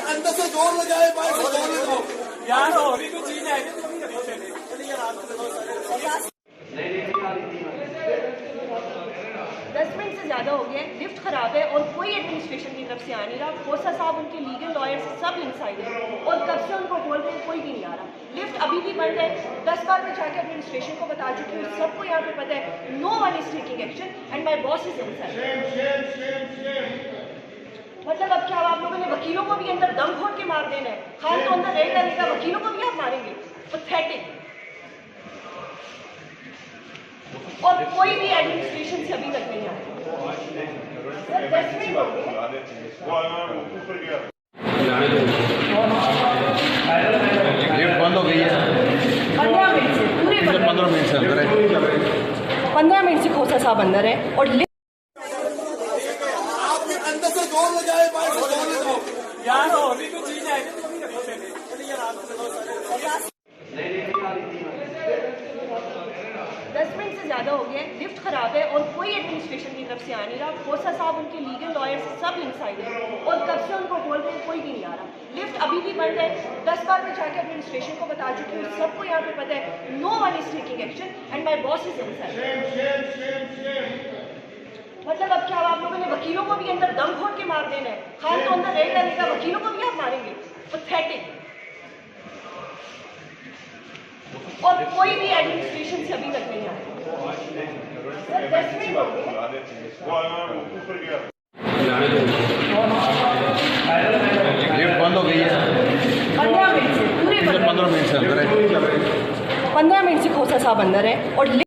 अंदर से जोर लगाए, बाहर से जोर लगाओ यार। और भी कुछ चीज है दस मिनट से ज़्यादा हो गए, लिफ्ट ख़राब है और कोई एडमिनिस्ट्रेशन की तरफ से आ नहीं रहा। खोसा साहब, उनके लीगल लॉयर्स सब इनसाइड हैं और कब से उनको बोल रहे हैं, कोई भी नहीं आ रहा। लिफ्ट अभी भी बंद है। 10 बार मैं जाके एडमिनिस्ट्रेशन को बता चुकी हूँ, सबको यहाँ पे पता है। No one is taking action and my boss is inside. मतलब अब क्या, आप लोगों ने वकीलों को भी अंदर दम घोट के मार देना है? खान तो अंदर रेड लगेगा, वकीलों को भी आप मारेंगे? पैथेटिक। और कोई भी एडमिनिस्ट्रेशन से अभी तक नहीं आया। सर 10 मिनट हो गए। लिफ्ट बंद हो गई है 15 मिनट से, पूरे 15 मिनट से अंदर है। 15 मिनट से खोसा साहब अंदर है और आप अंदर से जोर लगाए, बाहर से जोर लगाओ यार। और भी कुछ चीज है 10 मिनट से ज़्यादा हो गए, लिफ्ट ख़राब है और कोई एडमिनिस्ट्रेशन की तरफ से आ नहीं रहा। खोसा साहब, उनके लीगल लॉयर्स सब इनसाइड हैं और कब से उनको बोल रहे हैं, कोई भी नहीं आ रहा। लिफ्ट अभी भी बंद है। 10 बार मैं जाके एडमिनिस्ट्रेशन को बता चुकी हूँ, सबको यहाँ पे पता है। No one is taking action and my boss is inside. मतलब अब क्या, आप लोगों ने वकीलों को भी अंदर दम घोट के मार देना है? खान तो अंदर रेड लगेगा, वकीलों को भी आप मारेंगे? पैथेटिक। और कोई भी एडमिनिस्ट्रेशन से अभी तक नहीं आया। सर 10 मिनट हो गए। लिफ्ट बंद हो गई है 15 मिनट से, पूरे 15 मिनट से अंदर है। 15 मिनट से खोसा साहब अंदर है और